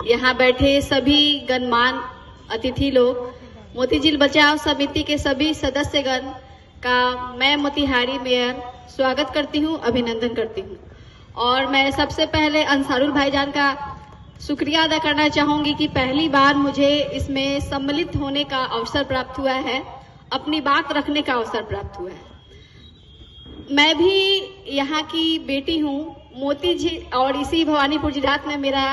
यहाँ बैठे सभी गणमान्य अतिथि लोग, मोतीझील बचाव समिति के सभी सदस्यगण का मैं मोतिहारी मेयर स्वागत करती हूँ, अभिनंदन करती हूँ। और मैं सबसे पहले अंसारुल भाईजान का शुक्रिया अदा करना चाहूंगी कि पहली बार मुझे इसमें सम्मिलित होने का अवसर प्राप्त हुआ है, अपनी बात रखने का अवसर प्राप्त हुआ है। मैं भी यहाँ की बेटी हूँ, मोतीझील और इसी भवानीपुर जिलात में मेरा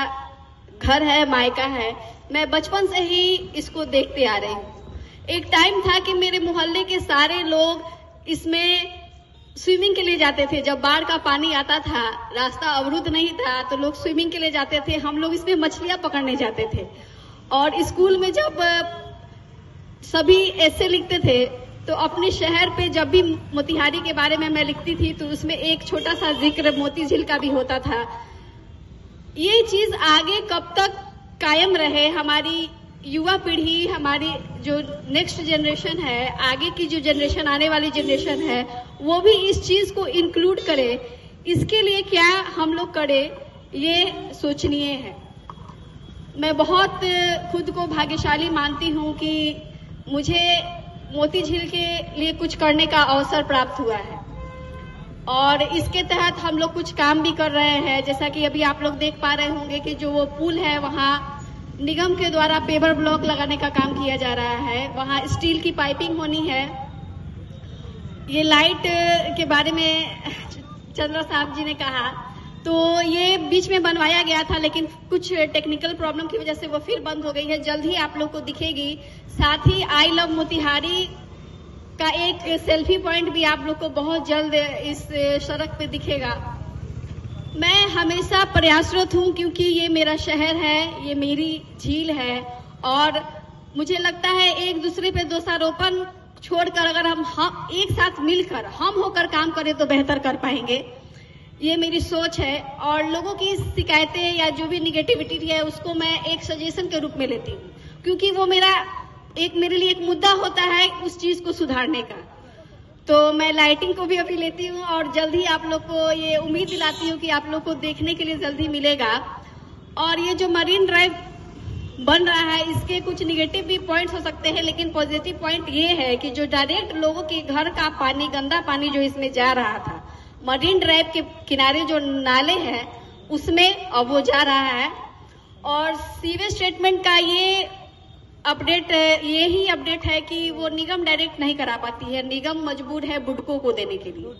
घर है, मायका है। मैं बचपन से ही इसको देखते आ रही हूँ। एक टाइम था कि मेरे मोहल्ले के सारे लोग इसमें स्विमिंग के लिए जाते थे। जब बाढ़ का पानी आता था, रास्ता अवरुद्ध नहीं था, तो लोग स्विमिंग के लिए जाते थे। हम लोग इसमें मछलियां पकड़ने जाते थे। और स्कूल में जब सभी ऐसे लिखते थे तो अपने शहर पे जब भी मोतिहारी के बारे में मैं लिखती थी तो उसमें एक छोटा सा जिक्र मोतीझील का भी होता था। ये चीज आगे कब तक कायम रहे, हमारी युवा पीढ़ी, हमारी जो नेक्स्ट जनरेशन है, आगे की जो जनरेशन, आने वाली जनरेशन है, वो भी इस चीज को इंक्लूड करे, इसके लिए क्या हम लोग करें, ये सोचनीय है। मैं बहुत खुद को भाग्यशाली मानती हूँ कि मुझे मोतीझील के लिए कुछ करने का अवसर प्राप्त हुआ है और इसके तहत हम लोग कुछ काम भी कर रहे हैं। जैसा कि अभी आप लोग देख पा रहे होंगे कि जो वो पुल है, वहाँ निगम के द्वारा पेवर ब्लॉक लगाने का काम किया जा रहा है। वहाँ स्टील की पाइपिंग होनी है। ये लाइट के बारे में चंद्रा साहब जी ने कहा, तो ये बीच में बनवाया गया था, लेकिन कुछ टेक्निकल प्रॉब्लम की वजह से वो फिर बंद हो गई है। जल्द ही आप लोग को दिखेगी। साथ ही आई लव मोतिहारी का एक सेल्फी पॉइंट भी आप लोग को बहुत जल्द इस सड़क पे दिखेगा। मैं हमेशा प्रयासरत हूँ क्योंकि ये मेरा शहर है, ये मेरी झील है और मुझे लगता है एक दूसरे पे दोषारोपण छोड़कर अगर हम एक साथ मिलकर हम होकर काम करें तो बेहतर कर पाएंगे। ये मेरी सोच है और लोगों की शिकायतें या जो भी निगेटिविटी है उसको मैं एक सजेशन के रूप में लेती हूँ, क्योंकि वो मेरे लिए एक मुद्दा होता है उस चीज को सुधारने का। तो मैं लाइटिंग को भी अभी लेती हूँ और जल्द ही आप लोग को ये उम्मीद दिलाती हूँ कि आप लोग को देखने के लिए जल्दी मिलेगा। और ये जो मरीन ड्राइव बन रहा है, इसके कुछ निगेटिव भी पॉइंट्स हो सकते हैं, लेकिन पॉजिटिव पॉइंट ये है कि जो डायरेक्ट लोगों के घर का पानी, गंदा पानी जो इसमें जा रहा था, मरीन ड्राइव के किनारे जो नाले हैं उसमें अब वो जा रहा है। और सीवेज ट्रीटमेंट का ये ही अपडेट है कि वो निगम डायरेक्ट नहीं करा पाती है। निगम मजबूर है बुडको को देने के लिए।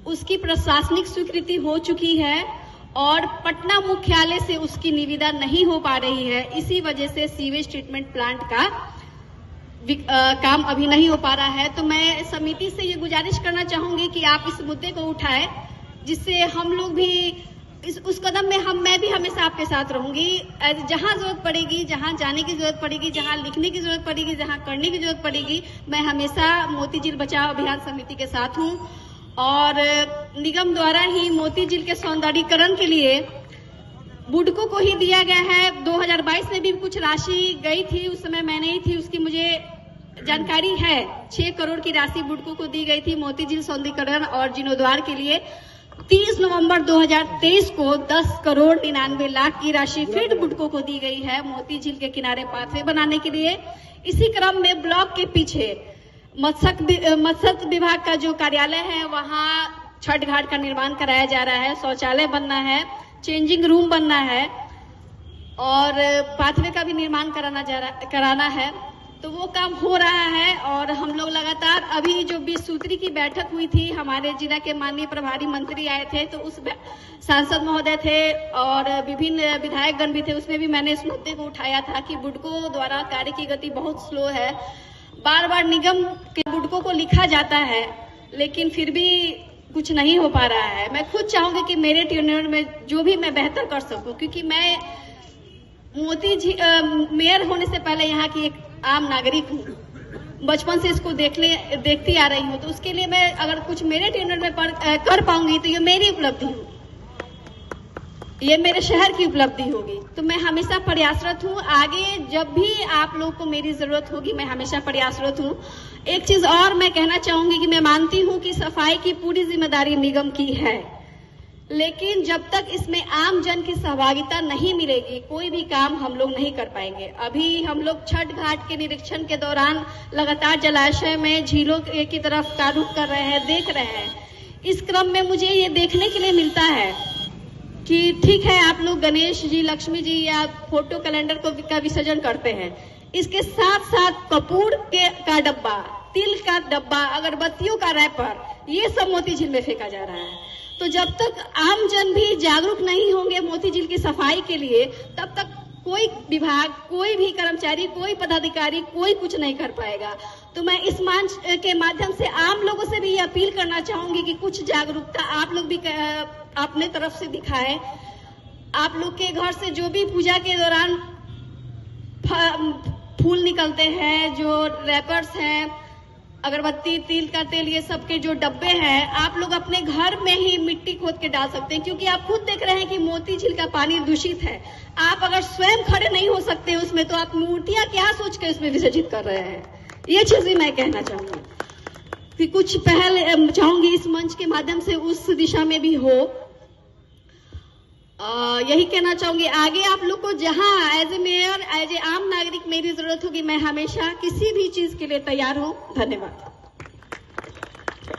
उसकी प्रशासनिक स्वीकृति हो चुकी है और पटना मुख्यालय से उसकी निविदा नहीं हो पा रही है। इसी वजह से सीवेज ट्रीटमेंट प्लांट का काम अभी नहीं हो पा रहा है। तो मैं समिति से ये गुजारिश करना चाहूंगी कि आप इस मुद्दे को उठाएं, जिससे हम लोग भी उस कदम में मैं भी हमेशा आपके साथ रहूंगी। जहां जरूरत पड़ेगी, जहां जाने की जरूरत पड़ेगी, जहां लिखने की जरूरत पड़ेगी, जहां करने की जरूरत पड़ेगी, मैं हमेशा मोतीझील बचाओ अभियान समिति के साथ हूं। और निगम द्वारा ही मोतीझील के सौंदर्यीकरण के लिए बुडको को ही दिया गया है। 2022 में भी कुछ राशि गई थी, उस समय मैं नहीं थी, उसकी मुझे जानकारी है। 6 करोड़ की राशि बुडको को दी गई थी मोतीझील सौंदर्यीकरण और जीर्णोद्धार के लिए। 30 नवंबर 2023 को 10 करोड़ 99 लाख की राशि फिर बुडको को दी गई है मोतीझील के किनारे पाथवे बनाने के लिए। इसी क्रम में ब्लॉक के पीछे मत्स्य विभाग का जो कार्यालय है, वहाँ छठ घाट का निर्माण कराया जा रहा है, शौचालय बनना है, चेंजिंग रूम बनना है और पाथवे का भी निर्माण कराना है। तो वो काम हो रहा है और हम लोग लगातार, अभी जो 20 सूत्री की बैठक हुई थी, हमारे जिला के माननीय प्रभारी मंत्री आए थे, तो उस सांसद महोदय थे और विभिन्न विधायकगण भी थे, उसमें भी मैंने इस मुद्दे को उठाया था कि बुडको द्वारा कार्य की गति बहुत स्लो है। बार बार निगम के बुडको को लिखा जाता है लेकिन फिर भी कुछ नहीं हो पा रहा है। मैं खुद चाहूंगी कि मेरे टेन्योर में जो भी मैं बेहतर कर सकूं, क्योंकि मैं मेयर होने से पहले यहाँ की एक आम नागरिक हूँ, बचपन से इसको देखती आ रही हूँ। तो उसके लिए मैं अगर कुछ मेरे टेन्योर में कर पाऊंगी तो ये मेरी उपलब्धि होगी, ये मेरे शहर की उपलब्धि होगी। तो मैं हमेशा प्रयासरत हूँ। आगे जब भी आप लोग को मेरी जरूरत होगी, मैं हमेशा प्रयासरत हूँ। एक चीज और मैं कहना चाहूंगी कि मैं मानती हूँ कि सफाई की पूरी जिम्मेदारी निगम की है, लेकिन जब तक इसमें आम जन की सहभागिता नहीं मिलेगी, कोई भी काम हम लोग नहीं कर पाएंगे। अभी हम लोग छठ घाट के निरीक्षण के दौरान लगातार जलाशय में झीलों की तरफ का रुख कर रहे हैं, देख रहे हैं। इस क्रम में मुझे ये देखने के लिए मिलता है कि ठीक है, आप लोग गणेश जी, लक्ष्मी जी या फोटो कैलेंडर का विसर्जन करते हैं, इसके साथ साथ कपूर का डब्बा, तिल का डब्बा, अगरबत्तियों का रैपर, ये सब मोती झील में फेंका जा रहा है। तो जब तक आम जन भी जागरूक नहीं होंगे मोती झील की सफाई के लिए, तब तक कोई विभाग, कोई भी कर्मचारी, कोई पदाधिकारी, कोई कुछ नहीं कर पाएगा। तो मैं इस मंच के माध्यम से आम लोगों से भी ये अपील करना चाहूंगी कि कुछ जागरूकता आप लोग भी अपने तरफ से दिखाएं। आप लोग के घर से जो भी पूजा के दौरान फूल निकलते हैं, जो रैपर्स हैं, अगरबत्ती, तिल का तेल, ये सब के जो डब्बे हैं, आप लोग अपने घर में ही मिट्टी खोद के डाल सकते हैं, क्योंकि आप खुद देख रहे हैं कि मोती झील का पानी दूषित है। आप अगर स्वयं खड़े नहीं हो सकते उसमें, तो आप मूर्तियां क्या सोच के उसमें विसर्जित कर रहे हैं। ये चीज भी मैं कहना चाहूंगी कि कुछ पहल चाहूंगी इस मंच के माध्यम से उस दिशा में भी हो। यही कहना चाहूंगी, आगे आप लोग को जहां as a mayor, as a आम नागरिक मेरी जरूरत होगी, मैं हमेशा किसी भी चीज के लिए तैयार हूं। धन्यवाद।